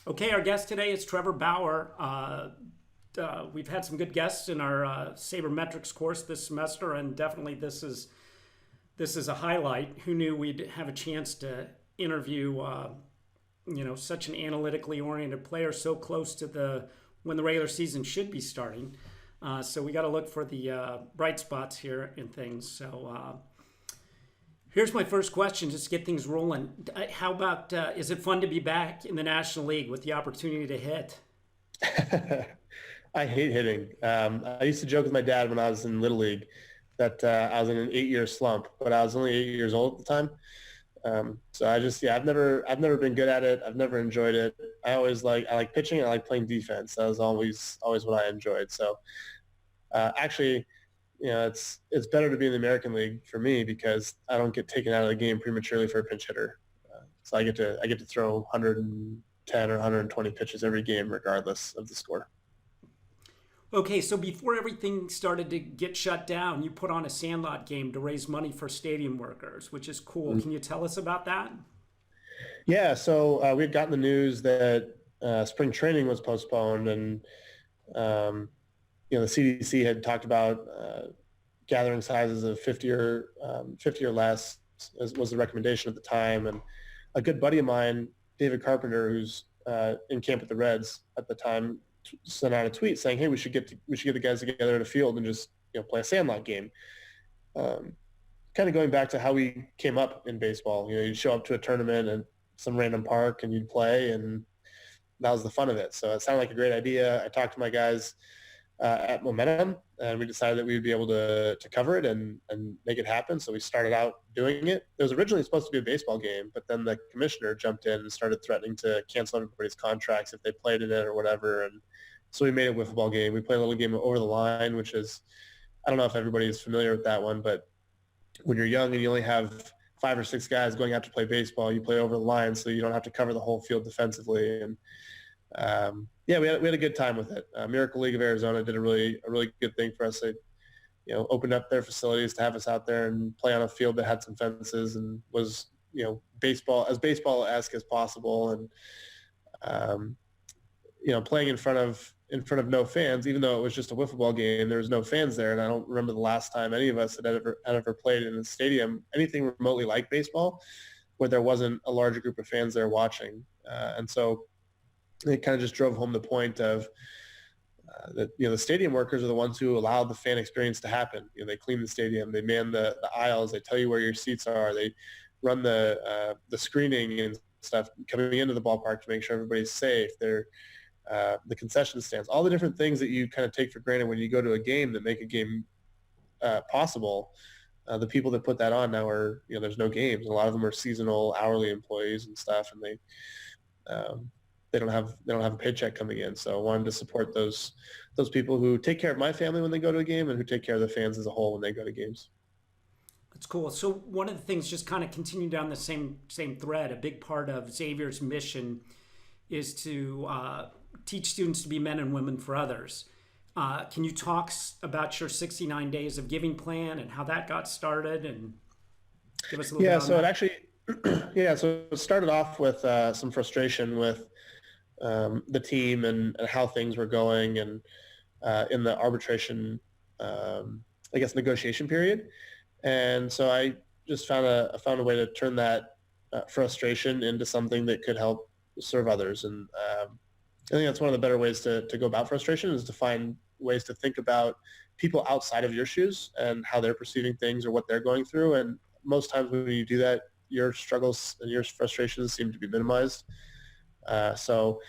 Okay, our guest today is Trevor Bauer. We've had some good guests in our Sabermetrics course this semester, and definitely this is a highlight. Who knew we'd have a chance to interview such an analytically oriented player so close to the when the regular season should be starting. So we got to look for the bright spots here and things. So here's my first question, just to get things rolling. How about, is it fun to be back in the National League with the opportunity to hit? I hate hitting. I used to joke with my dad when I was in Little League that I was in an 8-year slump, but I was only 8 years old at the time. So I've never been good at it. I've never enjoyed it. I like pitching. I like playing defense. That was always what I enjoyed. So actually, it's better to be in the American League for me because I don't get taken out of the game prematurely for a pinch hitter. So I get to throw 110 or 120 pitches every game, regardless of the score. Okay, so before everything started to get shut down, you put on a sandlot game to raise money for stadium workers, which is cool. Can you tell us about that? Yeah, so we had gotten the news that spring training was postponed, and um, the CDC had talked about gathering sizes of 50 or less was the recommendation at the time. And a good buddy of mine, David Carpenter, who's in camp with the Reds at the time, sent out a tweet saying, "Hey, we should get the guys together at a field and just play a sandlot game." Um, Kind of going back to how we came up in baseball. You'd show up to a tournament and some random park and you'd play, and that was the fun of it. So it sounded like a great idea. I talked to my guys at Momentum, and we decided that we would be able to cover it and make it happen. So we started out doing it. It was originally supposed to be a baseball game, but then the commissioner jumped in and started threatening to cancel everybody's contracts if they played in it or whatever. And so we made it a wiffle ball game. We played a little game of over the line, which is, I don't know if everybody is familiar with that one, but when you're young and you only have 5 or 6 guys going out to play baseball, you play over the line, so you don't have to cover the whole field defensively. And yeah, we had a good time with it. Miracle League of Arizona did a really good thing for us. They opened up their facilities to have us out there and play on a field that had some fences and was baseball-esque as possible. And playing in front of no fans, even though it was just a wiffle ball game, there was no fans there. And I don't remember the last time any of us had ever played in a stadium, anything remotely like baseball, where there wasn't a larger group of fans there watching. And so it kind of just drove home the point of that, the stadium workers are the ones who allowed the fan experience to happen. They clean the stadium, they man the aisles, they tell you where your seats are, they run the screening and stuff coming into the ballpark to make sure everybody's safe. They're the concession stands, all the different things that you kind of take for granted when you go to a game that make a game possible. The people that put that on now are, there's no games. A lot of them are seasonal, hourly employees and stuff, and um, they don't have a paycheck coming in. So I wanted to support those people who take care of my family when they go to a game and who take care of the fans as a whole when they go to games. That's cool. So one of the things, just kind of continue down the same thread. A big part of Xavier's mission is to teach students to be men and women for others. Can you talk about your 69 days of giving plan and how that got started, and give us a little bit Yeah, on so it that? actually, yeah, so it started off with some frustration with the team and how things were going, and in the arbitration, I guess, negotiation period. And so I just found a way to turn that frustration into something that could help serve others. And I think that's one of the better ways to go about frustration, is to find ways to think about people outside of your shoes and how they're perceiving things or what they're going through. And most times when you do that, your struggles and your frustrations seem to be minimized. So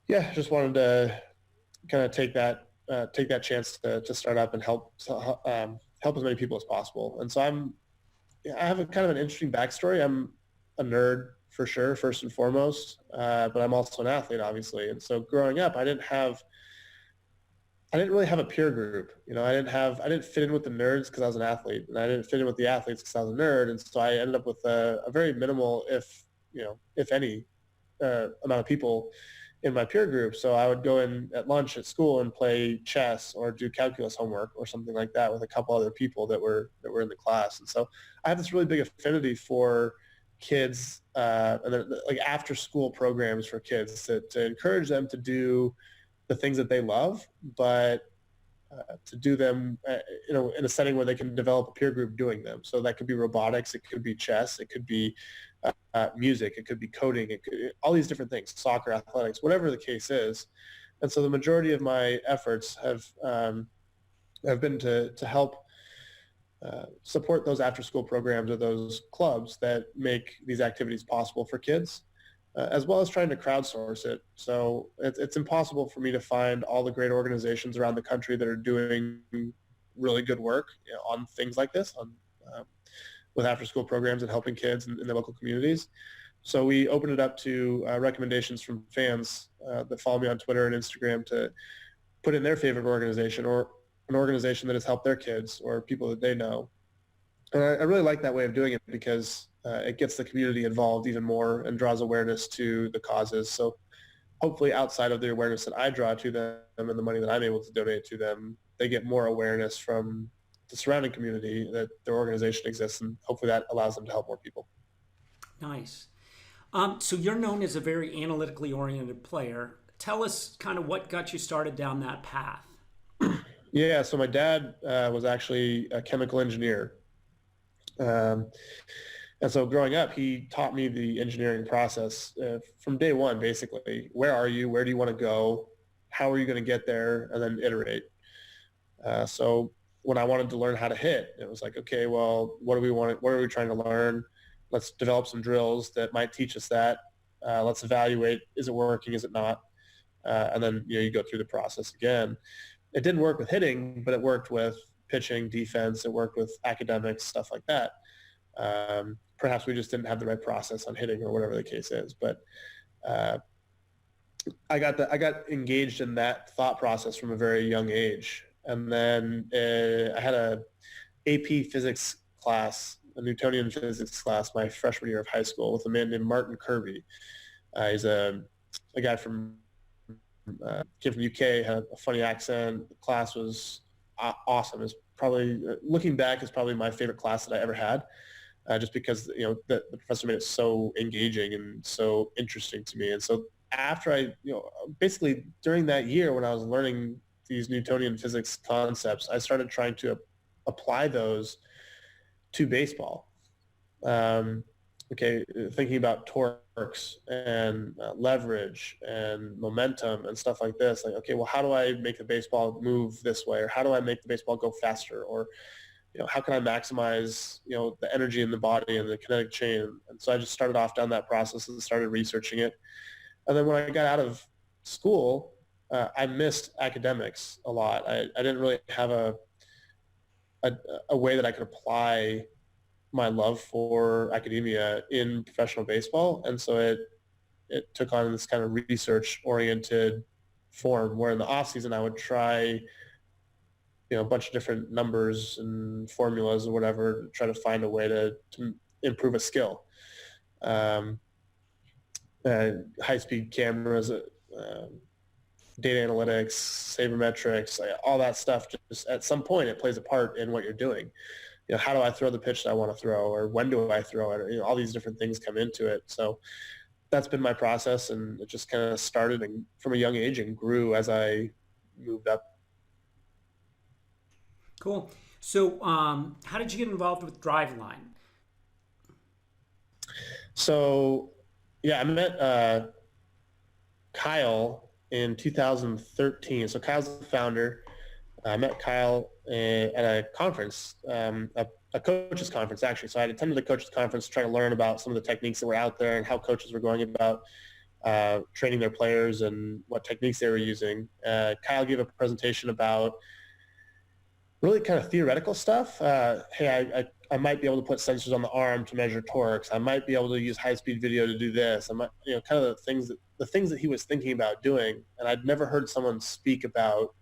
yeah, just wanted to kind of take that chance to start up and help as many people as possible. And so I have a kind of an interesting backstory. I'm a nerd for sure, first and foremost, but I'm also an athlete, obviously. And so growing up, I didn't really have a peer group. I didn't fit in with the nerds because I was an athlete, and I didn't fit in with the athletes because I was a nerd. And so I ended up with a very minimal, if any, amount of people in my peer group. So I would go in at lunch at school and play chess or do calculus homework or something like that with a couple other people that were in the class. And so I have this really big affinity for kids and like after school programs for kids to encourage them to do the things that they love, but to do them in a setting where they can develop a peer group doing them. So that could be robotics, it could be chess, it could be music, it could be coding, all these different things, soccer, athletics, whatever the case is. And so the majority of my efforts have been to help support those after-school programs or those clubs that make these activities possible for kids, as well as trying to crowdsource it. So it's impossible for me to find all the great organizations around the country that are doing really good work on things like this, with after-school programs and helping kids in the local communities. So we opened it up to recommendations from fans that follow me on Twitter and Instagram to put in their favorite organization or an organization that has helped their kids or people that they know. And I really like that way of doing it because it gets the community involved even more and draws awareness to the causes. So hopefully outside of the awareness that I draw to them and the money that I'm able to donate to them, they get more awareness from the surrounding community that their organization exists, and hopefully that allows them to help more people. Nice. So you're known as a very analytically oriented player. Tell us kind of what got you started down that path. Yeah, so my dad was actually a chemical engineer. And so growing up, he taught me the engineering process from day one, basically. Where are you? Where do you want to go? How are you going to get there? And then iterate. So when I wanted to learn how to hit, it was like, okay, well, what do we want? What are we trying to learn? Let's develop some drills that might teach us that. Let's evaluate, is it working, is it not? And then you go through the process again. It didn't work with hitting, but it worked with pitching, defense. It worked with academics, stuff like that. Perhaps we just didn't have the right process on hitting or whatever the case is. But I got engaged in that thought process from a very young age. And then I had a AP physics class, a Newtonian physics class, my freshman year of high school with a man named Martin Kirby. He's a guy from came from UK, had a funny accent. The class was awesome. It's probably, looking back, is probably my favorite class that I ever had, just because the professor made it so engaging and so interesting to me. And so after I, basically during that year when I was learning these Newtonian physics concepts, I started trying to apply those to baseball. Thinking about torques and leverage and momentum and stuff like this. Like, okay, well, how do I make the baseball move this way? Or how do I make the baseball go faster? Or, how can I maximize, the energy in the body and the kinetic chain? And so I just started off down that process and started researching it. And then when I got out of school, I missed academics a lot. I didn't really have a way that I could apply my love for academia in professional baseball. And so it took on this kind of research-oriented form where in the off season I would try, a bunch of different numbers and formulas or whatever to try to find a way to improve a skill. High-speed cameras, data analytics, sabermetrics, all that stuff. Just at some point, it plays a part in what you're doing. How do I throw the pitch that I want to throw, or when do I throw it? Or, all these different things come into it. So that's been my process, and it just kind of started from a young age and grew as I moved up. Cool. So how did you get involved with Driveline? So, yeah, I met Kyle in 2013. So Kyle's the founder. I met Kyle at a conference, a coaches conference, actually. So I attended the coaches conference to try to learn about some of the techniques that were out there and how coaches were going about training their players and what techniques they were using. Kyle gave a presentation about really kind of theoretical stuff. Hey, I might be able to put sensors on the arm to measure torques. I might be able to use high-speed video to do this. I might, kind of the things that he was thinking about doing. And I'd never heard someone speak about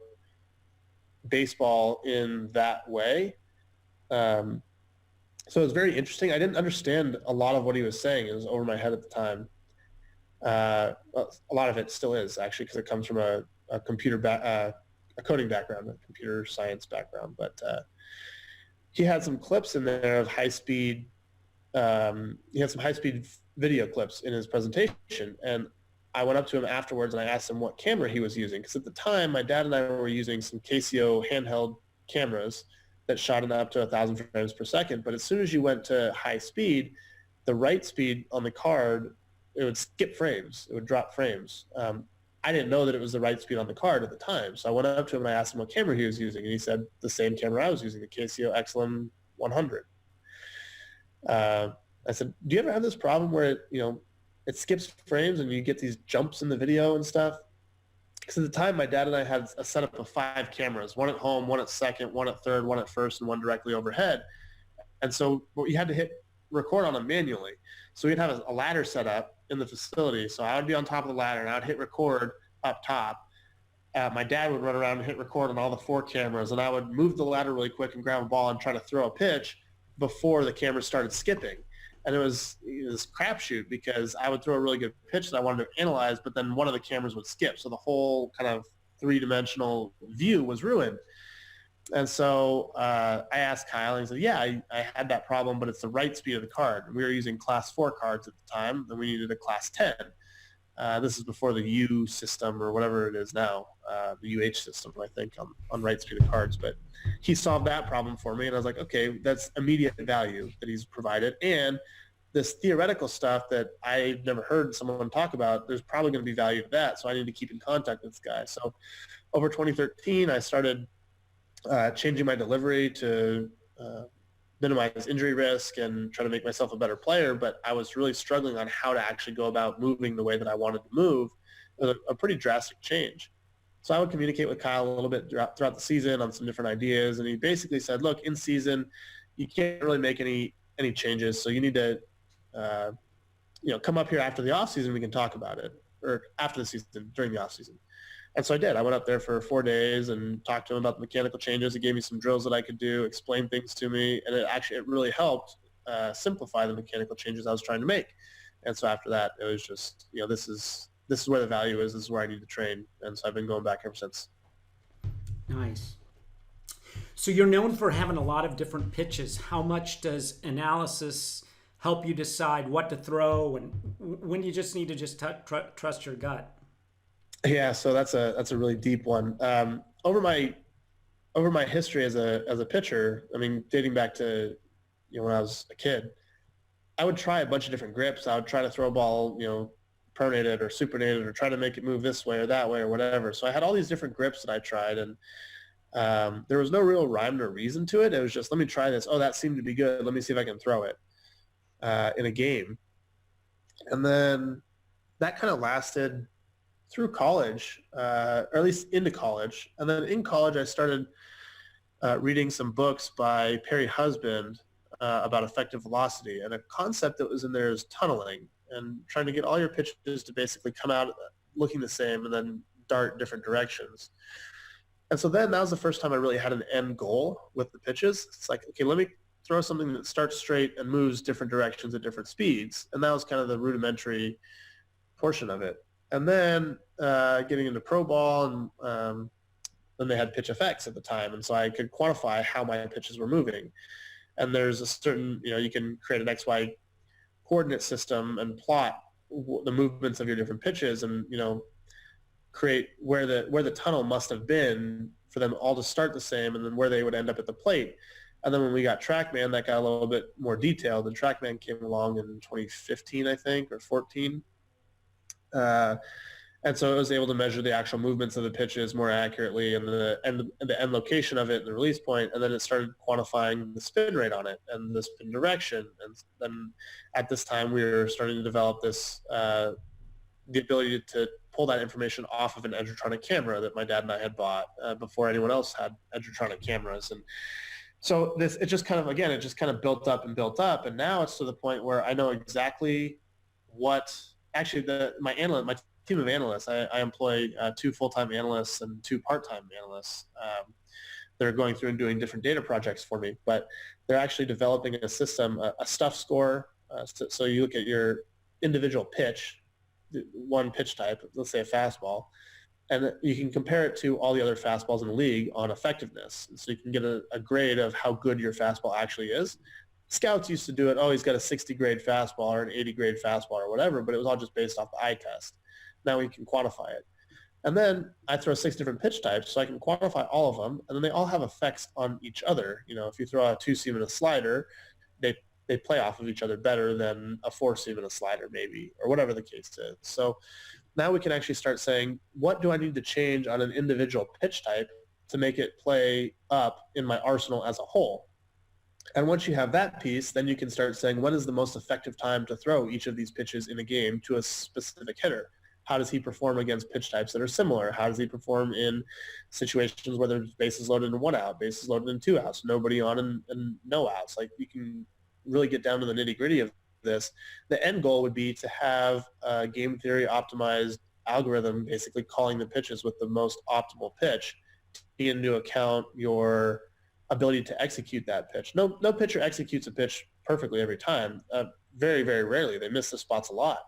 baseball in that way. So it was very interesting. I didn't understand a lot of what he was saying. It was over my head at the time. A lot of it still is, actually, because it comes from a coding background, a computer science background. But he had some clips in there of high-speed he had some high-speed video clips in his presentation, and I went up to him afterwards and I asked him what camera he was using, because at the time my dad and I were using some Casio handheld cameras that shot in up to 1,000 frames per second. But as soon as you went to high speed, the write speed on the card, it would skip frames. It would drop frames. I didn't know that it was the write speed on the card at the time. So I went up to him and I asked him what camera he was using. And he said the same camera I was using, the Casio XLM 100. I said, do you ever have this problem where it skips frames and you get these jumps in the video and stuff? Because at the time, my dad and I had a setup of 5 cameras, one at home, one at second, one at third, one at first, and one directly overhead. And so you had to hit record on them manually. So we'd have a ladder set up in the facility. So I would be on top of the ladder and I would hit record up top. My dad would run around and hit record on all the 4 cameras, and I would move the ladder really quick and grab a ball and try to throw a pitch before the cameras started skipping. And it was this crapshoot, because I would throw a really good pitch that I wanted to analyze, but then one of the cameras would skip. So the whole kind of 3-dimensional view was ruined. And so I asked Kyle, and he said, yeah, I had that problem, but it's the write speed of the card. And we were using class 4 cards at the time, and we needed a class 10. This is before the U system or whatever it is now, the UH system, I think, on write speed of cards. But he solved that problem for me, and I was like, okay, that's immediate value that he's provided. And this theoretical stuff that I've never heard someone talk about, there's probably going to be value to that. So I need to keep in contact with this guy. So over 2013, I started changing my delivery to minimize injury risk and try to make myself a better player. But I was really struggling on how to actually go about moving the way that I wanted to move. It was a pretty drastic change. So I would communicate with Kyle a little bit throughout the season on some different ideas. And he basically said, look, in season, you can't really make any changes. So you need to, come up here after the off season. We can talk about it, or after the season, during the off season. And so I did. I went up there for 4 days and talked to him about the mechanical changes. He gave me some drills that I could do, explain things to me. And it really helped simplify the mechanical changes I was trying to make. And so after that, it was just, this is where the value is. This is where I need to train. And so I've been going back ever since. Nice. So you're known for having a lot of different pitches. How much does analysis help you decide what to throw, and when you just need to trust your gut? Yeah, so that's a really deep one. Over my history as a pitcher, I mean, dating back to when I was a kid, I would try a bunch of different grips. I would try to throw a ball, pronated or supernated, or try to make it move this way or that way or whatever. So I had all these different grips that I tried, and there was no real rhyme or reason to it. It was just, let me try this. Oh, that seemed to be good. Let me see if I can throw it in a game. And then that kind of lasted through college, or at least into college. And then in college, I started reading some books by Perry Husband about effective velocity. And a concept that was in there is tunneling, and trying to get all your pitches to basically come out looking the same and then dart different directions. And so then that was the first time I really had an end goal with the pitches. It's like, okay, let me throw something that starts straight and moves different directions at different speeds. And that was kind of the rudimentary portion of it. And then getting into pro ball, and then they had pitch effects at the time. And so I could quantify how my pitches were moving. And there's a certain, you can create an XY coordinate system and plot the movements of your different pitches, and, create where the tunnel must have been for them all to start the same, and then where they would end up at the plate. And then when we got TrackMan, that got a little bit more detailed. And TrackMan came along in 2015, I think, or 14. And so it was able to measure the actual movements of the pitches more accurately, and the end location of it and the release point. And then it started quantifying the spin rate on it and the spin direction. And then at this time, we were starting to develop this, the ability to pull that information off of an Edgertronic camera that my dad and I had bought before anyone else had Edgertronic cameras. And so it just kind of built up and built up. And now it's to the point where I know exactly what, actually my team of analysts, I employ 2 full-time analysts and 2 part-time analysts. They're going through and doing different data projects for me, but they're actually developing a system, a stuff score. So you look at your individual pitch, one pitch type, let's say a fastball, and you can compare it to all the other fastballs in the league on effectiveness. So you can get a grade of how good your fastball actually is. scouts used to do it. Oh, he's got a 60 grade fastball or an 80 grade fastball or whatever, but it was all just based off the eye test. Now we can quantify it. And then I throw 6 different pitch types, so I can quantify all of them, and then they all have effects on each other. If you throw a 2-seam and a slider, they play off of each other better than a 4-seam and a slider maybe, or whatever the case is. So now we can actually start saying, what do I need to change on an individual pitch type to make it play up in my arsenal as a whole? And once you have that piece, then you can start saying, when is the most effective time to throw each of these pitches in a game to a specific hitter? How does he perform against pitch types that are similar? How does he perform in situations where there's bases loaded in 1 out, bases loaded in 2 outs, nobody on and no outs? Like, you can really get down to the nitty-gritty of this. The end goal would be to have a game theory optimized algorithm basically calling the pitches with the most optimal pitch, taking into account your ability to execute that pitch. No pitcher executes a pitch perfectly every time. Very, very rarely. They miss the spots a lot.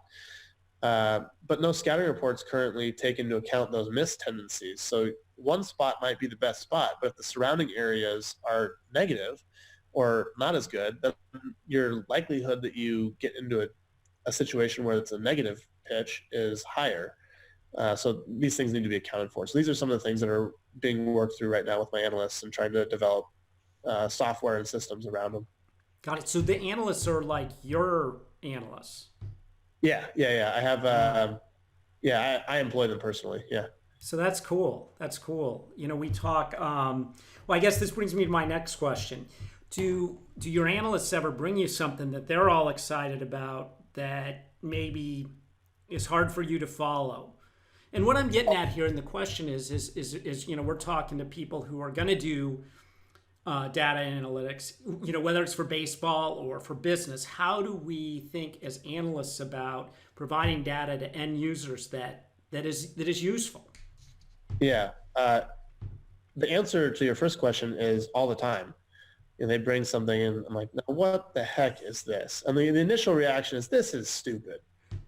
But no scouting reports currently take into account those missed tendencies. So one spot might be the best spot, but if the surrounding areas are negative or not as good, then your likelihood that you get into a situation where it's a negative pitch is higher. So these things need to be accounted for. So these are some of the things that are being worked through right now with my analysts and trying to develop software and systems around them. Got it. So the analysts are like your analysts. Yeah. I have, I employ them personally. Yeah. So that's cool. That's cool. We talk, well, I guess this brings me to my next question. Do your analysts ever bring you something that they're all excited about that maybe is hard for you to follow? And what I'm getting at here, and the question is we're talking to people who are going to do data analytics, whether it's for baseball or for business. How do we think as analysts about providing data to end users that is useful? Yeah. The answer to your first question is all the time. They bring something in, I'm like, no, what the heck is this? And the initial reaction is, this is stupid,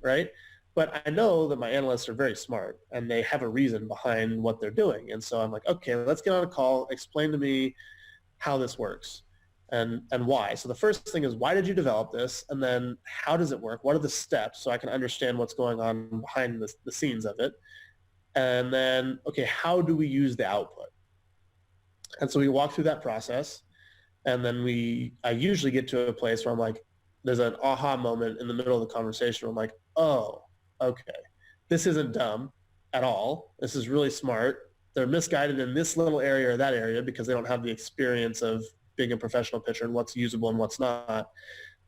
right? But I know that my analysts are very smart and they have a reason behind what they're doing. And so I'm like, okay, let's get on a call, explain to me how this works and why. So the first thing is, why did you develop this? And then how does it work? What are the steps so I can understand what's going on behind the scenes of it? And then, okay, how do we use the output? And so we walk through that process. And then I usually get to a place where I'm like, there's an aha moment in the middle of the conversation where I'm like, oh, okay, this isn't dumb at all. This is really smart. They're misguided in this little area or that area because they don't have the experience of being a professional pitcher and what's usable and what's not.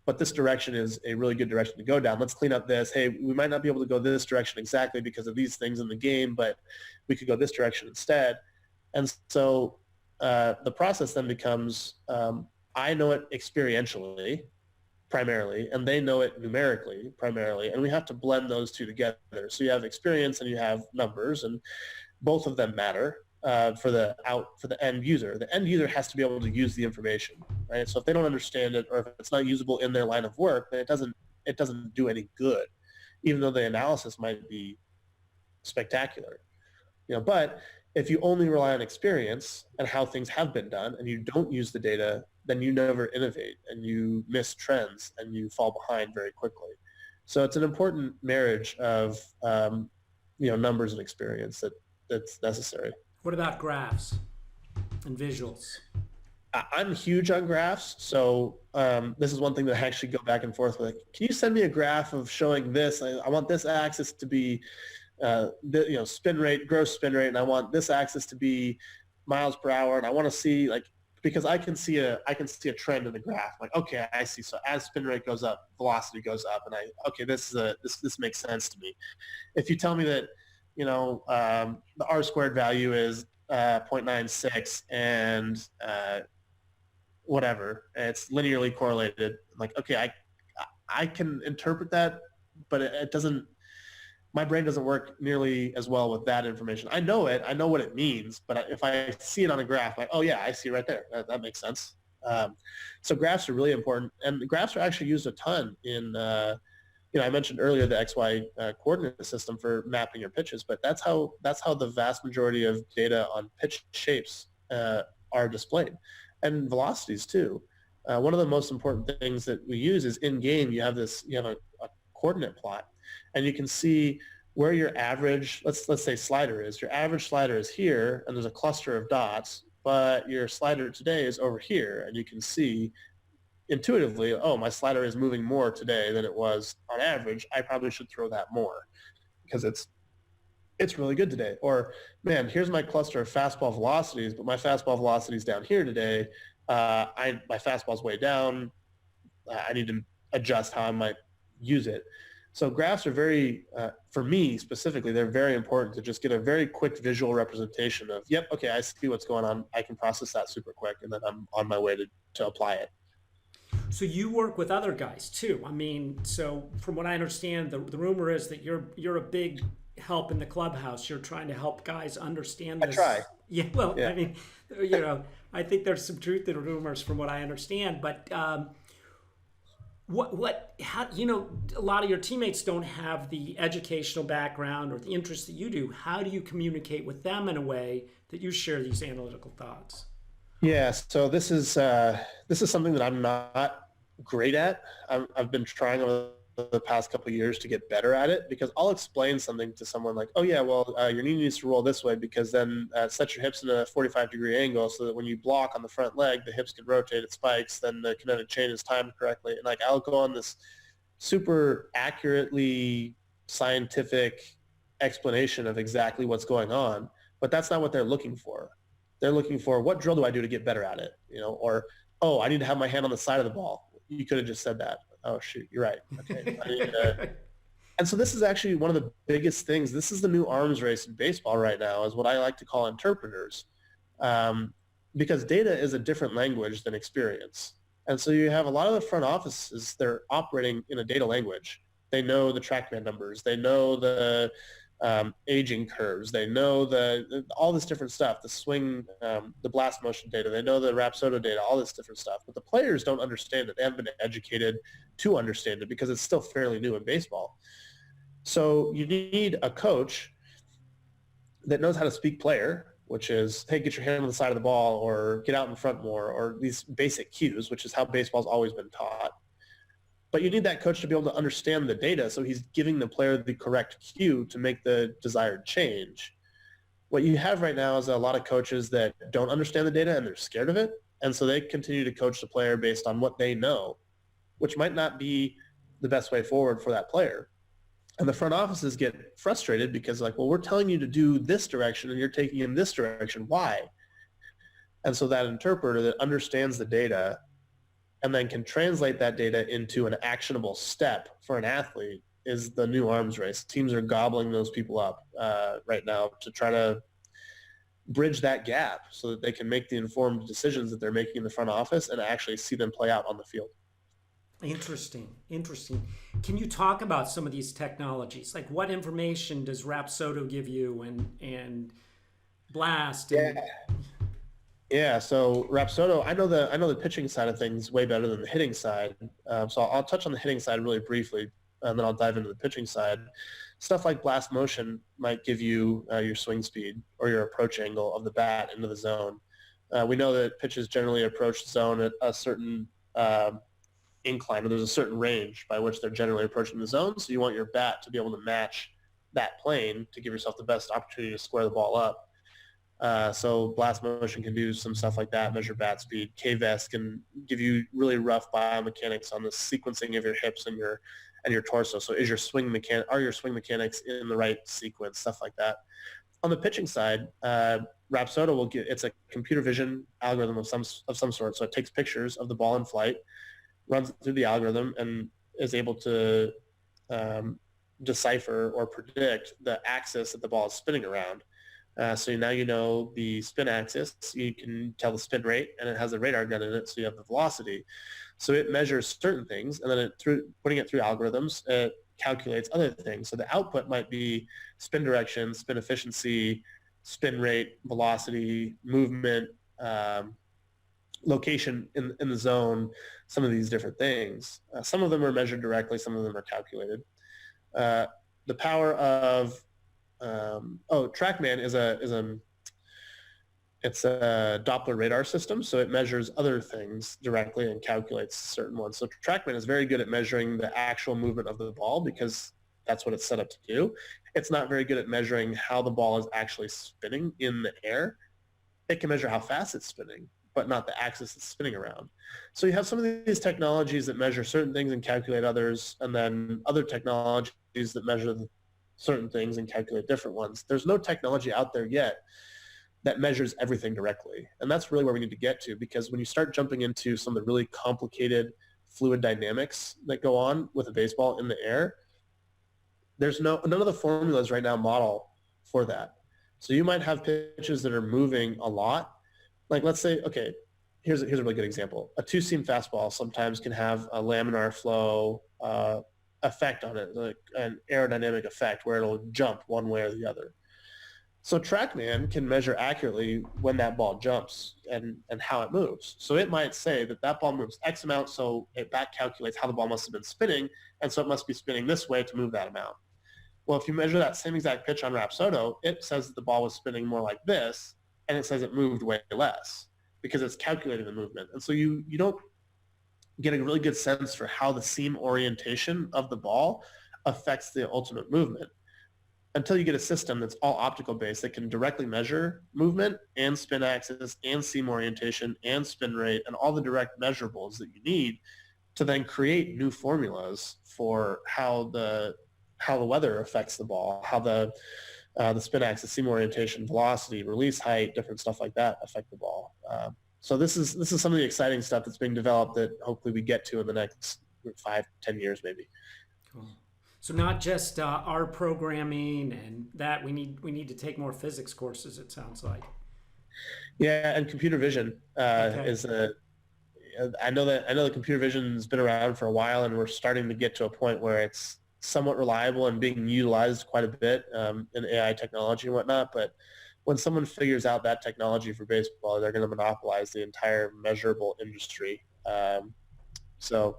But this direction is a really good direction to go down. Let's clean up this. Hey, we might not be able to go this direction exactly because of these things in the game, but we could go this direction instead. And so the process then becomes, I know it experientially primarily, and they know it numerically primarily, and we have to blend those two together. So you have experience and you have numbers, and both of them matter for the end user. The end user has to be able to use the information, right? So if they don't understand it, or if it's not usable in their line of work, then it doesn't do any good, even though the analysis might be spectacular. But if you only rely on experience and how things have been done and you don't use the data, then you never innovate and you miss trends and you fall behind very quickly. So it's an important marriage of numbers and experience that's necessary. What about graphs and visuals? I'm huge on graphs. So this is one thing that I actually go back and forth with. Can you send me a graph of showing this? I want this axis to be spin rate, gross spin rate, and I want this axis to be miles per hour, and I want to see, because I can see a trend in the graph. Like, okay, I see. So as spin rate goes up, velocity goes up, and this makes sense to me. If you tell me that the R squared value is 0.96 and whatever, and it's linearly correlated, I'm like, okay, I can interpret that, but it doesn't. My brain doesn't work nearly as well with that information. I know it. I know what it means. But if I see it on a graph, like, oh, yeah, I see right there. That makes sense. So graphs are really important. And the graphs are actually used a ton in, I mentioned earlier the XY coordinate system for mapping your pitches. But that's how the vast majority of data on pitch shapes are displayed. And velocities, too. one of the most important things that we use is in game, you have a coordinate plot, and you can see where your average, let's say slider is. Your average slider is here, and there's a cluster of dots, but your slider today is over here, and you can see intuitively, oh, my slider is moving more today than it was on average. I probably should throw that more because it's really good today. Or, man, here's my cluster of fastball velocities, but my fastball velocity is down here today. My fastball's way down. I need to adjust how I might use it. So graphs are very, for me specifically, they're very important to just get a very quick visual representation of, yep, okay, I see what's going on. I can process that super quick, and then I'm on my way to apply it. So you work with other guys too. I mean, so from what I understand, the rumor is that you're a big help in the clubhouse. You're trying to help guys understand this. I try. Yeah. Well, Yeah. I mean, I think there's some truth in rumors from what I understand. But how, a lot of your teammates don't have the educational background or the interest that you do. How do you communicate with them in a way that you share these analytical thoughts? Yeah, so this is something that I'm not great at. I've been trying over the past couple of years to get better at it, because I'll explain something to someone like, oh yeah, well, your knee needs to roll this way because then set your hips in a 45-degree angle so that when you block on the front leg, the hips can rotate, it spikes, then the kinetic chain is timed correctly. And like I'll go on this super accurately scientific explanation of exactly what's going on, but that's not what they're looking for. They're looking for, what drill do I do to get better at it? Or, oh, I need to have my hand on the side of the ball. You could have just said that. Oh, shoot, you're right. Okay. And so this is actually one of the biggest things. This is the new arms race in baseball right now, is what I like to call interpreters, because data is a different language than experience. And so you have a lot of the front offices, they're operating in a data language. They know the TrackMan numbers. They know the aging curves. They know all this different stuff, the swing, the blast motion data. They know the Rapsodo data, all this different stuff. But the players don't understand it. They haven't been educated to understand it because it's still fairly new in baseball. So you need a coach that knows how to speak player, which is, hey, get your hand on the side of the ball, or get out in front more, or these basic cues, which is how baseball's always been taught. But you need that coach to be able to understand the data, so he's giving the player the correct cue to make the desired change. What you have right now is a lot of coaches that don't understand the data and they're scared of it, and so they continue to coach the player based on what they know, which might not be the best way forward for that player. And the front offices get frustrated because, like, well, we're telling you to do this direction and you're taking in this direction. Why? And so that interpreter that understands the data and then can translate that data into an actionable step for an athlete is the new arms race. Teams are gobbling those people up right now to try to bridge that gap so that they can make the informed decisions that they're making in the front office and actually see them play out on the field. Interesting. Can you talk about some of these technologies? Like, what information does Rapsodo give you and Blast? Yeah. So Rapsodo, I know the pitching side of things way better than the hitting side. So I'll touch on the hitting side really briefly, and then I'll dive into the pitching side. Stuff like blast motion might give you your swing speed or your approach angle of the bat into the zone. We know that pitches generally approach the zone at a certain incline, or there's a certain range by which they're generally approaching the zone. So you want your bat to be able to match that plane to give yourself the best opportunity to square the ball up. So blast motion can do some stuff like that, measure bat speed. KVS can give you really rough biomechanics on the sequencing of your hips and your torso. So are your swing mechanics in the right sequence, stuff like that. On the pitching side, Rapsodo it's a computer vision algorithm of some sort. So it takes pictures of the ball in flight, runs it through the algorithm, and is able to decipher or predict the axis that the ball is spinning around. So now you know the spin axis, you can tell the spin rate, and it has a radar gun in it, so you have the velocity. So it measures certain things, and then putting it through algorithms, it calculates other things. So the output might be spin direction, spin efficiency, spin rate, velocity, movement, location in the zone, some of these different things. Some of them are measured directly, some of them are calculated. The power of TrackMan is It's a Doppler radar system, so it measures other things directly and calculates certain ones. So TrackMan is very good at measuring the actual movement of the ball because that's what it's set up to do. It's not very good at measuring how the ball is actually spinning in the air. It can measure how fast it's spinning, but not the axis it's spinning around. So you have some of these technologies that measure certain things and calculate others, and then other technologies that measure certain things and calculate different ones. There's no technology out there yet that measures everything directly. And that's really where we need to get to, because when you start jumping into some of the really complicated fluid dynamics that go on with a baseball in the air, there's none of the formulas right now model for that. So you might have pitches that are moving a lot. Like let's say, okay, here's a really good example. A two-seam fastball sometimes can have a laminar flow effect on it, like an aerodynamic effect where it'll jump one way or the other. So TrackMan can measure accurately when that ball jumps and how it moves. So it might say that that ball moves X amount, so it back calculates how the ball must have been spinning, and so it must be spinning this way to move that amount. Well, if you measure that same exact pitch on Rapsodo, it says that the ball was spinning more like this, and it says it moved way less because it's calculating the movement. And so you don't get a really good sense for how the seam orientation of the ball affects the ultimate movement until you get a system that's all optical based that can directly measure movement and spin axis and seam orientation and spin rate and all the direct measurables that you need to then create new formulas for how the weather affects the ball, how the spin axis, seam orientation, velocity, release height, different stuff like that affect the ball. So this is some of the exciting stuff that's being developed that hopefully we get to in the next 5-10 years maybe. Cool. So not just our programming and that we need to take more physics courses. It sounds like. Yeah, and computer vision Okay. is a. I know that computer vision has been around for a while, and we're starting to get to a point where it's somewhat reliable and being utilized quite a bit in AI technology and whatnot. But when someone figures out that technology for baseball, they're going to monopolize the entire measurable industry. So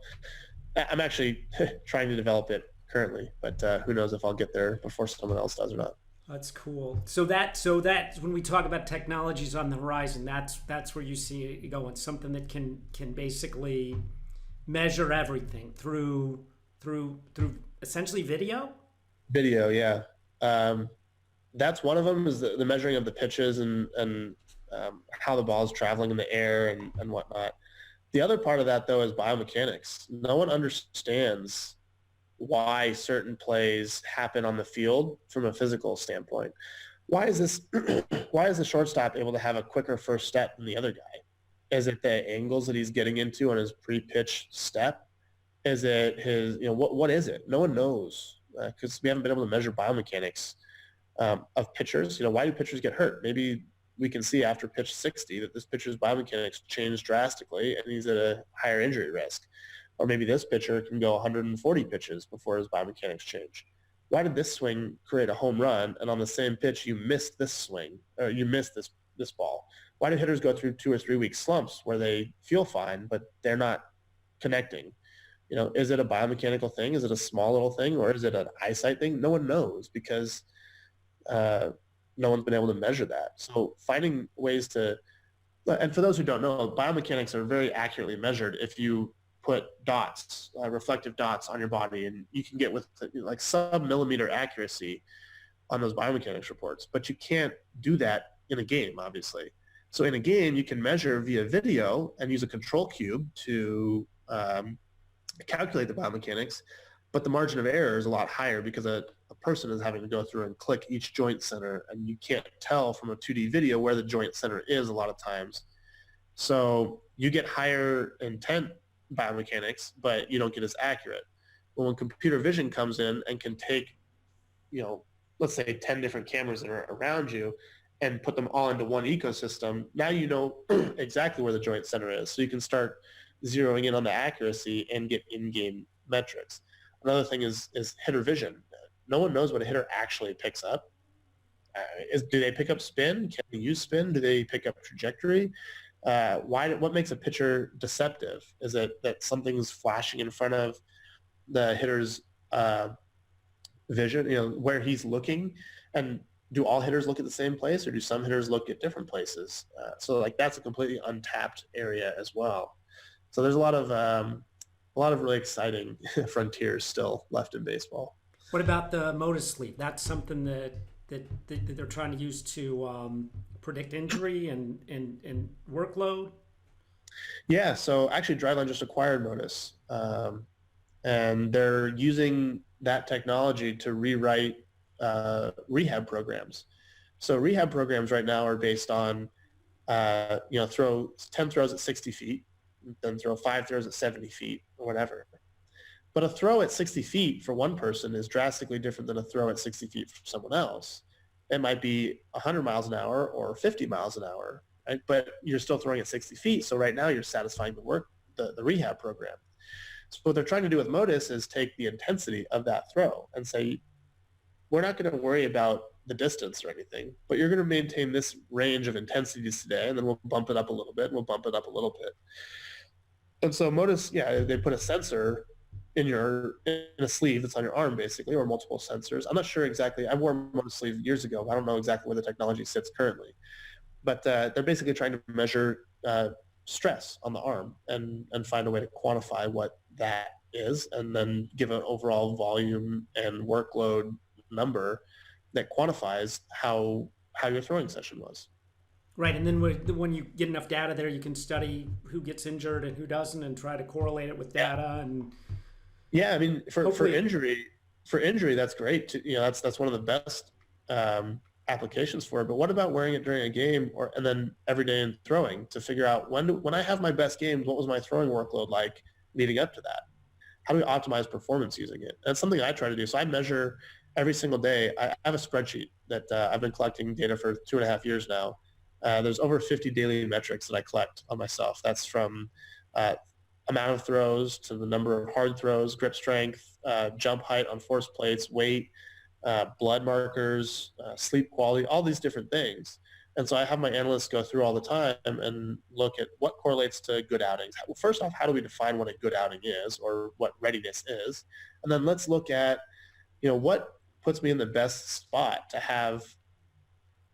I'm actually trying to develop it currently, but who knows if I'll get there before someone else does or not. That's cool. So that when we talk about technologies on the horizon, that's where you see it going. Something that can basically measure everything through essentially video. Video, yeah. That's one of them is the measuring of the pitches and how the ball is traveling in the air and whatnot. The other part of that, though, is biomechanics. No one understands why certain plays happen on the field from a physical standpoint. Why is this? Why is the shortstop able to have a quicker first step than the other guy? Is it the angles that he's getting into on his pre-pitch step? Is it his? What is it? No one knows because we haven't been able to measure biomechanics of pitchers. Why do pitchers get hurt? Maybe we can see after pitch 60 that this pitcher's biomechanics changed drastically and he's at a higher injury risk. Or maybe this pitcher can go 140 pitches before his biomechanics change. Why did this swing create a home run and on the same pitch you missed this swing or you missed this ball? Why do hitters go through 2 or 3 week slumps where they feel fine but they're not connecting? Is it a biomechanical thing? Is it a small little thing? Or is it an eyesight thing? No one knows because no one's been able to measure that. So finding ways to, and for those who don't know, biomechanics are very accurately measured if you put dots, reflective dots on your body, and you can get with like sub-millimeter accuracy on those biomechanics reports, but you can't do that in a game, obviously. So in a game, you can measure via video and use a control cube to calculate the biomechanics, but the margin of error is a lot higher because a person is having to go through and click each joint center, and you can't tell from a 2D video where the joint center is a lot of times. So you get higher intent biomechanics, but you don't get as accurate. Well, when computer vision comes in and can take, let's say 10 different cameras that are around you and put them all into one ecosystem, now you know exactly where the joint center is. So you can start zeroing in on the accuracy and get in-game metrics. Another thing is hitter vision. No one knows what a hitter actually picks up. Do they pick up spin? Can they use spin? Do they pick up trajectory? What makes a pitcher deceptive? Is it that something's flashing in front of the hitter's vision, where he's looking? And do all hitters look at the same place, or do some hitters look at different places? So like that's a completely untapped area as well. So there's a lot of really exciting frontiers still left in baseball. What about the Motus sleeve? That's something that they're trying to use to predict injury and workload. Yeah, so actually Driveline just acquired Modus, and they're using that technology to rewrite rehab programs. So rehab programs right now are based on, throw 10 throws at 60 feet, then throw 5 throws at 70 feet or whatever. But a throw at 60 feet for one person is drastically different than a throw at 60 feet for someone else. It might be 100 miles an hour or 50 miles an hour, right? But you're still throwing at 60 feet. So right now you're satisfying the rehab program. So what they're trying to do with Modus is take the intensity of that throw and say, we're not going to worry about the distance or anything, but you're going to maintain this range of intensities today, and then we'll bump it up a little bit, and we'll bump it up a little bit. And so Modus, yeah, they put a sensor in a sleeve that's on your arm basically, or multiple sensors. I'm not sure exactly. I wore a Modus sleeve years ago. I don't know exactly where the technology sits currently, but they're basically trying to measure stress on the arm and find a way to quantify what that is, and then give an overall volume and workload number that quantifies how your throwing session was. Right, and then when you get enough data there, you can study who gets injured and who doesn't, and try to correlate it with data. And yeah, I mean, for injury, that's great. That's one of the best applications for it. But what about wearing it during a game, and then every day in throwing, to figure out when I have my best games, what was my throwing workload like leading up to that? How do we optimize performance using it? That's something I try to do. So I measure every single day. I have a spreadsheet that I've been collecting data for 2.5 years now. There's over 50 daily metrics that I collect on myself. That's from amount of throws to the number of hard throws, grip strength, jump height on force plates, weight, blood markers, sleep quality, all these different things. And so I have my analysts go through all the time and look at what correlates to good outings. Well, first off, how do we define what a good outing is, or what readiness is? And then let's look at, what puts me in the best spot to have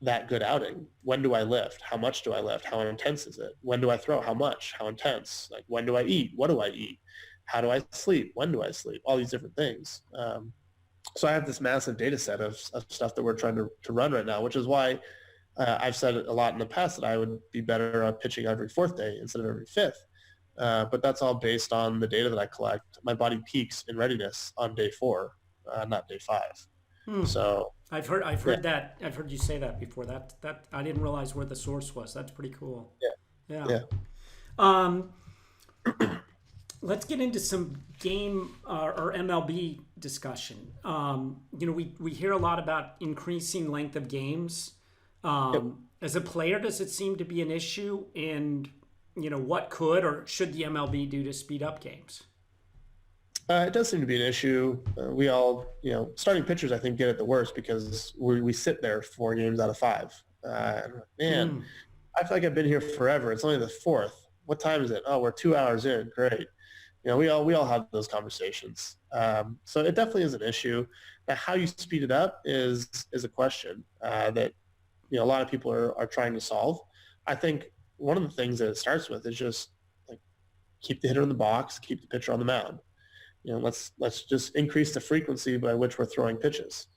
that good outing. When do I lift? How much do I lift? How intense is it? When do I throw? How much? How intense? Like, when do I eat? What do I eat? How do I sleep? When do I sleep? All these different things. So I have this massive data set of stuff that we're trying to run right now, which is why I've said a lot in the past that I would be better pitching every fourth day instead of every fifth. But that's all based on the data that I collect. My body peaks in readiness on day 4, not day 5. So I've heard that. I've heard you say that before. That I didn't realize where the source was. That's pretty cool. Yeah. Let's get into some game or MLB discussion. We hear a lot about increasing length of games. As a player, does it seem to be an issue? And what could or should the MLB do to speed up games? It does seem to be an issue. We all, starting pitchers, I think, get it the worst because we sit there 4 games out of 5. I feel like I've been here forever. It's only the 4th. What time is it? Oh, we're 2 hours in. Great. We all have those conversations. So it definitely is an issue. Now, how you speed it up is a question that a lot of people are trying to solve. I think one of the things that it starts with is just like keep the hitter in the box, keep the pitcher on the mound. Let's just increase the frequency by which we're throwing pitches.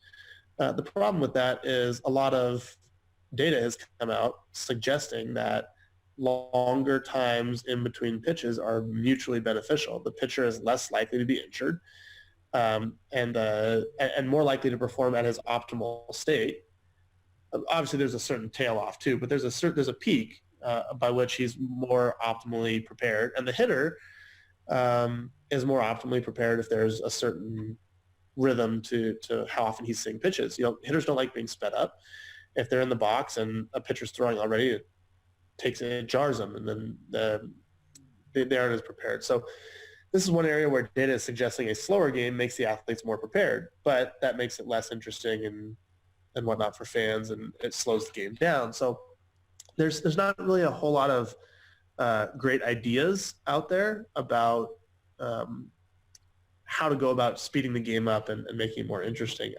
The problem with that is a lot of data has come out suggesting that longer times in between pitches are mutually beneficial. The pitcher is less likely to be injured and more likely to perform at his optimal state. Obviously, there's a certain tail off too, but there's a peak by which he's more optimally prepared, and the hitter is more optimally prepared if there's a certain rhythm to how often he's seeing pitches. Hitters don't like being sped up. If they're in the box and a pitcher's throwing already, it jars them, and then they aren't as prepared. So this is one area where data is suggesting a slower game makes the athletes more prepared, but that makes it less interesting and whatnot for fans, and it slows the game down. So there's not really a whole lot of great ideas out there about how to go about speeding the game up and making it more interesting.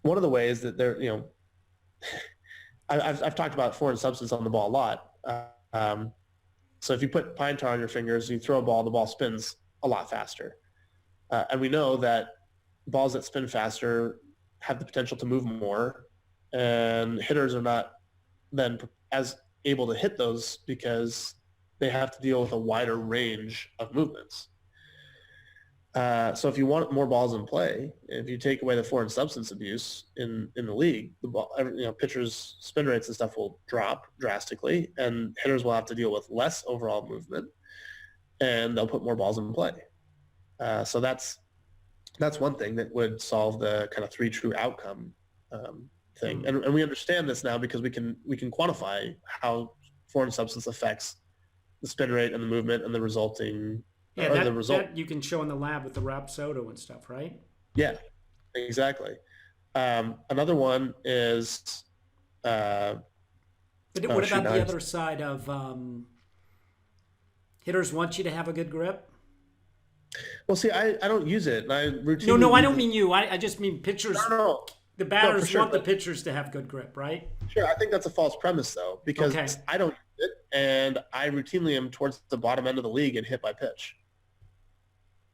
one of the ways that they're, I've talked about foreign substance on the ball a lot. So if you put pine tar on your fingers and you throw a ball, the ball spins a lot faster. And we know that balls that spin faster have the potential to move more, and hitters are not then as able to hit those because they have to deal with a wider range of movements. So if you want more balls in play, if you take away the foreign substance abuse in the league, the ball, pitchers' spin rates and stuff will drop drastically, and hitters will have to deal with less overall movement, and they'll put more balls in play. So that's one thing that would solve the kind of three true outcome thing, and we understand this now because we can quantify how foreign substance affects the spin rate and the movement and the resulting. Yeah, that you can show in the lab with the Rapsodo and stuff, right? Yeah, exactly. Another one is. But what about the other side of hitters want you to have a good grip? Well, see, I don't use it. And I routinely. No, I don't mean you. I just mean pitchers. No. The batters want the pitchers to have good grip, right? Sure. I think that's a false premise, though, because I don't use it, and I routinely am towards the bottom end of the league and hit by pitch.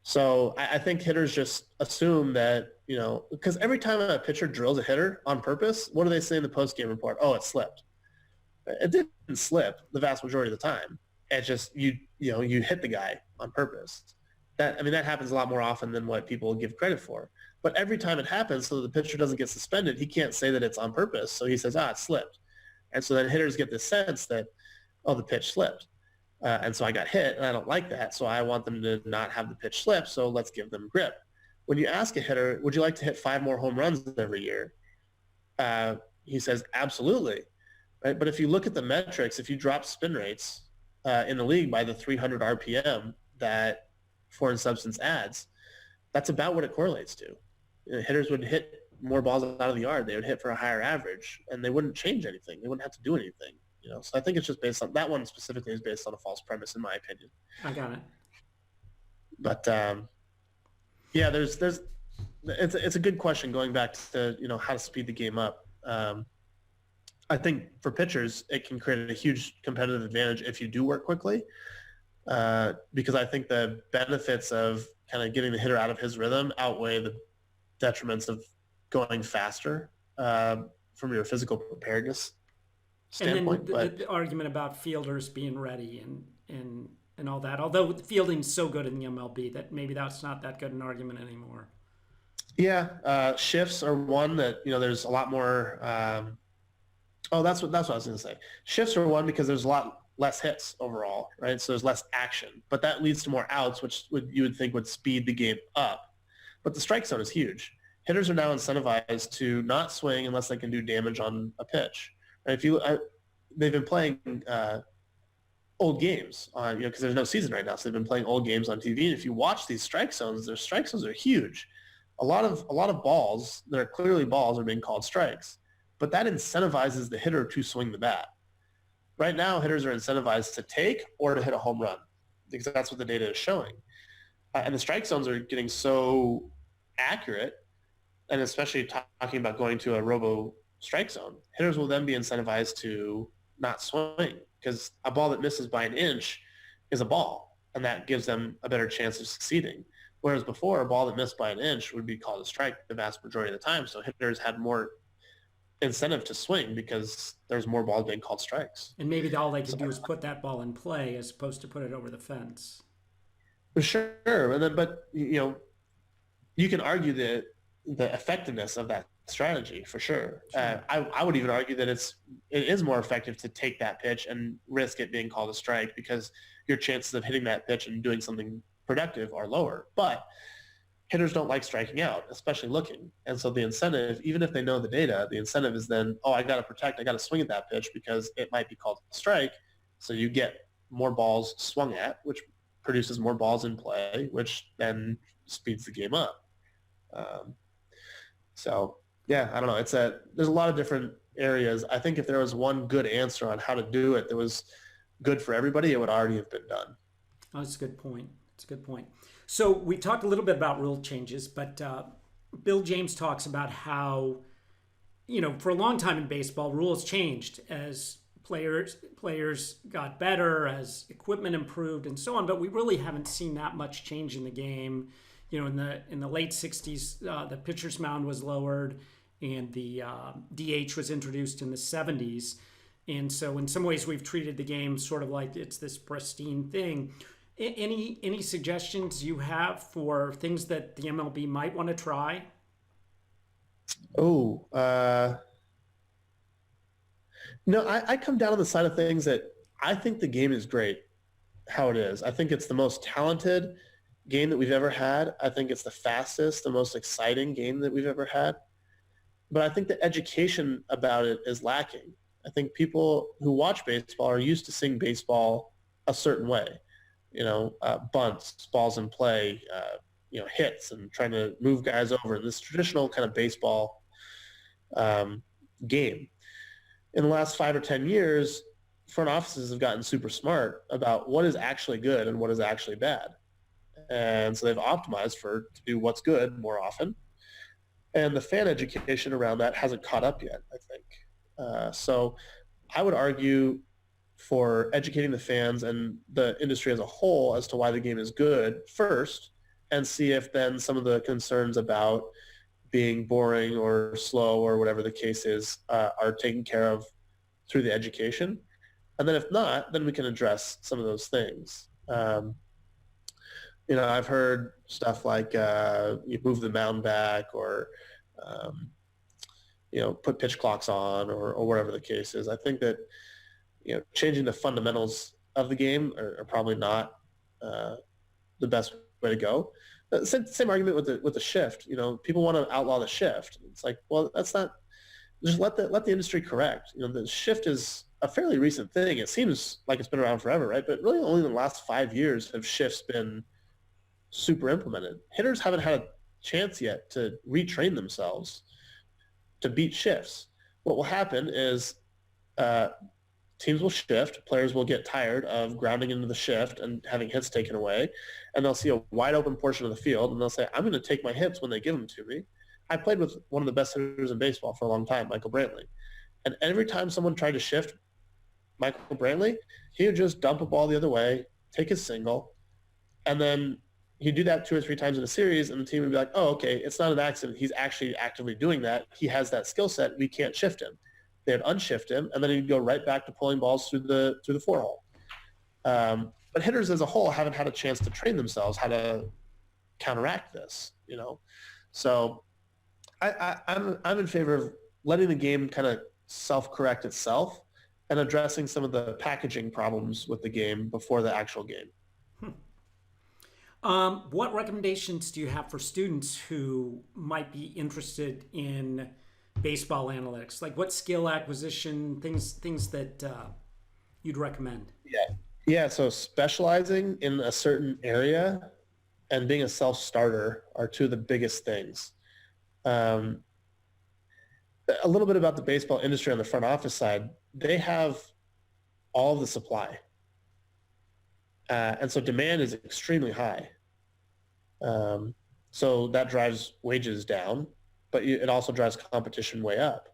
So I think hitters just assume that, because every time a pitcher drills a hitter on purpose, what do they say in the post-game report? Oh, it slipped. It didn't slip the vast majority of the time. It's just you hit the guy on purpose. That happens a lot more often than what people give credit for. But every time it happens, so the pitcher doesn't get suspended, he can't say that it's on purpose. So he says, it slipped. And so then hitters get this sense that, the pitch slipped. And so I got hit, and I don't like that. So I want them to not have the pitch slip, so let's give them grip. When you ask a hitter, would you like to hit 5 more home runs every year? He says, absolutely. Right? But if you look at the metrics, if you drop spin rates in the league by the 300 RPM that foreign substance adds, that's about what it correlates to. Hitters would hit more balls out of the yard. They would hit for a higher average, and they wouldn't change anything. They wouldn't have to do anything. So I think it's just based on that one specifically is based on a false premise, in my opinion. I got it. But it's a good question going back to how to speed the game up. I think for pitchers it can create a huge competitive advantage if you do work quickly, because I think the benefits of kind of getting the hitter out of his rhythm outweigh the detriments of going faster from your physical preparedness standpoint. And then the argument about fielders being ready and all that, although fielding's so good in the MLB that maybe that's not that good an argument anymore. Yeah, shifts are one that there's a lot more. That's what I was going to say. Shifts are one because there's a lot less hits overall, right? So there's less action, but that leads to more outs, which you would think would speed the game up. But the strike zone is huge. Hitters are now incentivized to not swing unless they can do damage on a pitch. They've been playing old games on, because there's no season right now, so they've been playing old games on TV. And if you watch these strike zones, their strike zones are huge. A lot of balls that are clearly balls are being called strikes, but that incentivizes the hitter to swing the bat. Right now, hitters are incentivized to take or to hit a home run because that's what the data is showing. And the strike zones are getting so accurate, and especially talking about going to a robo strike zone, hitters will then be incentivized to not swing because a ball that misses by an inch is a ball, and that gives them a better chance of succeeding. Whereas before, a ball that missed by an inch would be called a strike the vast majority of the time. So hitters had more incentive to swing because there's more balls being called strikes. And maybe all they can do is put that ball in play as opposed to put it over the fence. Sure, and then but you can argue the effectiveness of that strategy for sure. I would even argue that it is more effective to take that pitch and risk it being called a strike because your chances of hitting that pitch and doing something productive are lower. But hitters don't like striking out, especially looking. And so the incentive, even if they know the data, the incentive is then, I got to protect, I got to swing at that pitch because it might be called a strike. So you get more balls swung at, which produces more balls in play, which then speeds the game up. So yeah, I don't know. There's a lot of different areas. I think if there was one good answer on how to do it that was good for everybody, it would already have been done. Oh, that's a good point. So we talked a little bit about rule changes, but Bill James talks about how for a long time in baseball, rules changed as players got better, as equipment improved, and so on. But we really haven't seen that much change in the game. In the late '60s, the pitcher's mound was lowered, and the DH was introduced in the '70s. And so, in some ways, we've treated the game sort of like it's this pristine thing. Any suggestions you have for things that the MLB might want to try? Oh, no, I come down on the side of things that I think the game is great how it is. I think it's the most talented game that we've ever had. I think it's the fastest, the most exciting game that we've ever had. But I think the education about it is lacking. I think people who watch baseball are used to seeing baseball a certain way. Bunts, balls in play, hits and trying to move guys over in this traditional kind of baseball game. In the last 5 or 10 years, front offices have gotten super smart about what is actually good and what is actually bad. And so they've optimized to do what's good more often. And the fan education around that hasn't caught up yet, I think. So I would argue for educating the fans and the industry as a whole as to why the game is good first, and see if then some of the concerns about being boring or slow or whatever the case is are taken care of through the education. And then if not, then we can address some of those things. I've heard stuff like you move the mound back or, put pitch clocks on or whatever the case is. I think that, changing the fundamentals of the game are probably not the best way to go. Same argument with the shift. People want to outlaw the shift. It's like, well, that's not. Just let the industry correct. The shift is a fairly recent thing. It seems like it's been around forever, right? But really, only in the last 5 years have shifts been super implemented. Hitters haven't had a chance yet to retrain themselves to beat shifts. What will happen is teams will shift, players will get tired of grounding into the shift and having hits taken away, and they'll see a wide open portion of the field, and they'll say, I'm going to take my hits when they give them to me. I played with one of the best hitters in baseball for a long time, Michael Brantley. And every time someone tried to shift Michael Brantley, he would just dump a ball the other way, take his single, and then he'd do that 2 or 3 times in a series, and the team would be like, oh, okay, it's not an accident. He's actually actively doing that. He has that skill set. We can't shift him. They'd unshift him, and then he'd go right back to pulling balls through the 4-hole. But hitters as a whole haven't had a chance to train themselves how to counteract this, So I'm in favor of letting the game kind of self-correct itself and addressing some of the packaging problems with the game before the actual game. What recommendations do you have for students who might be interested in baseball analytics? Like what skill acquisition, things that you'd recommend? Yeah. So specializing in a certain area and being a self-starter are two of the biggest things. A little bit about the baseball industry on the front office side. They have all of the supply. And so demand is extremely high. So that drives wages down, but it also drives competition way up.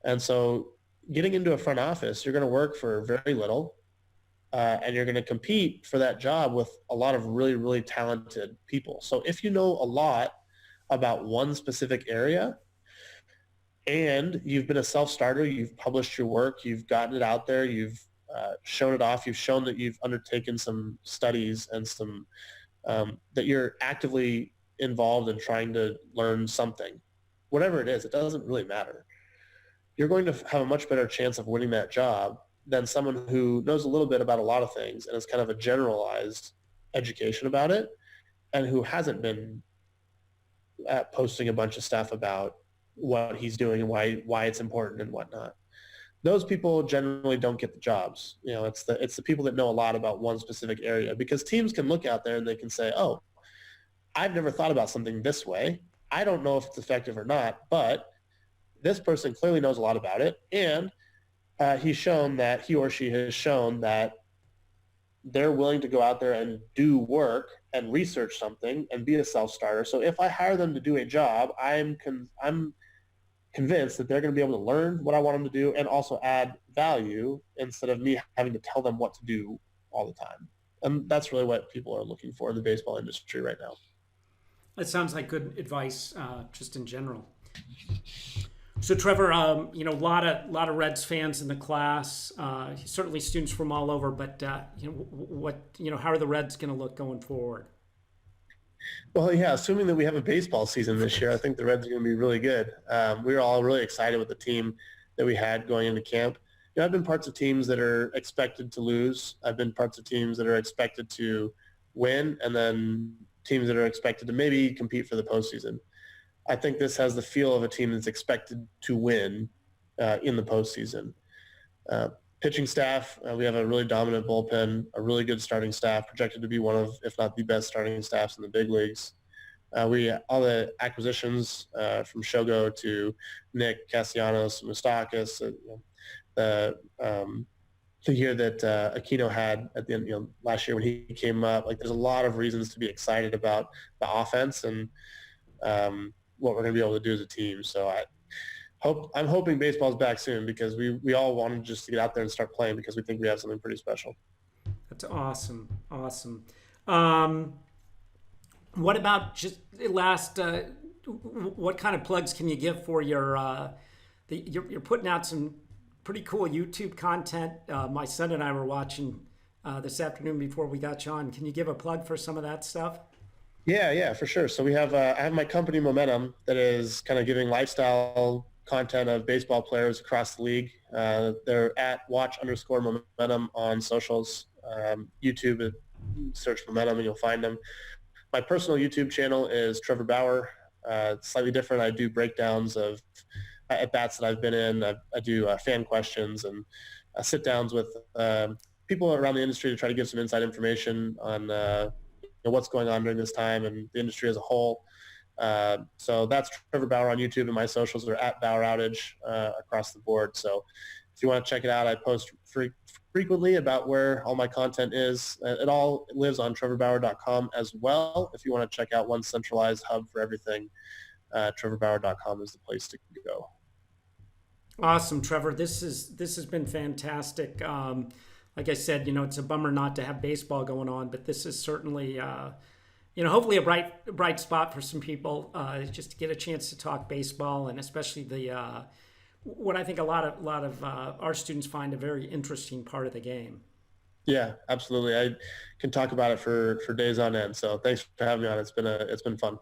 And so getting into a front office, you're going to work for very little, and you're going to compete for that job with a lot of really, really talented people. So if you know a lot about one specific area and you've been a self-starter, you've published your work, you've gotten it out there, you've shown it off, you've shown that you've undertaken some studies and some that you're actively involved in trying to learn something. Whatever it is, it doesn't really matter. You're going to have a much better chance of winning that job than someone who knows a little bit about a lot of things and is kind of a generalized education about it and who hasn't been posting a bunch of stuff about what he's doing and why it's important and whatnot. Those people generally don't get the jobs. It's the people that know a lot about one specific area, because teams can look out there and they can say, oh, I've never thought about something this way. I don't know if it's effective or not, but this person clearly knows a lot about it. And he or she has shown that they're willing to go out there and do work and research something and be a self-starter. So if I hire them to do a job, I'm convinced that they're going to be able to learn what I want them to do and also add value instead of me having to tell them what to do all the time. And that's really what people are looking for in the baseball industry right now. That sounds like good advice, just in general. So Trevor, a lot of Reds fans in the class. Certainly students from all over. But how are the Reds going to look going forward? Well, yeah, assuming that we have a baseball season this year, I think the Reds are going to be really good. We were all really excited with the team that we had going into camp. I've been parts of teams that are expected to lose. I've been parts of teams that are expected to win, and then teams that are expected to maybe compete for the postseason. I think this has the feel of a team that's expected to win in the postseason. Pitching staff, we have a really dominant bullpen, a really good starting staff, projected to be one of, if not the best starting staffs in the big leagues. All the acquisitions from Shogo to Nick, Castellanos, Moustakis, the year that Aquino had at the end, last year when he came up, like there's a lot of reasons to be excited about the offense and what we're going to be able to do as a team. So I'm hoping baseball's back soon because we all wanted just to get out there and start playing because we think we have something pretty special. That's awesome. What about just last? What kind of plugs can you give for you're putting out some pretty cool YouTube content. My son and I were watching this afternoon before we got you on. Can you give a plug for some of that stuff? Yeah, for sure. So I have my company Momentum that is kind of giving lifestyle content of baseball players across the league. They're at watch_momentum on socials. YouTube, search Momentum and you'll find them. My personal YouTube channel is Trevor Bauer. It's slightly different. I do breakdowns of at-bats that I've been in. I do fan questions and sit downs with people around the industry to try to give some inside information on what's going on during this time and the industry as a whole. So that's Trevor Bauer on YouTube, and my socials are at Bauer Outage across the board. So if you want to check it out, I post frequently about where all my content is. It all lives on trevorbauer.com as well. If you want to check out one centralized hub for everything, trevorbauer.com is the place to go. Awesome, Trevor. This has been fantastic. Like I said, it's a bummer not to have baseball going on, but this is certainly, hopefully a bright spot for some people, just to get a chance to talk baseball, and especially what I think a lot of our students find a very interesting part of the game. Yeah, absolutely. I can talk about it for days on end. So thanks for having me on. It's been fun.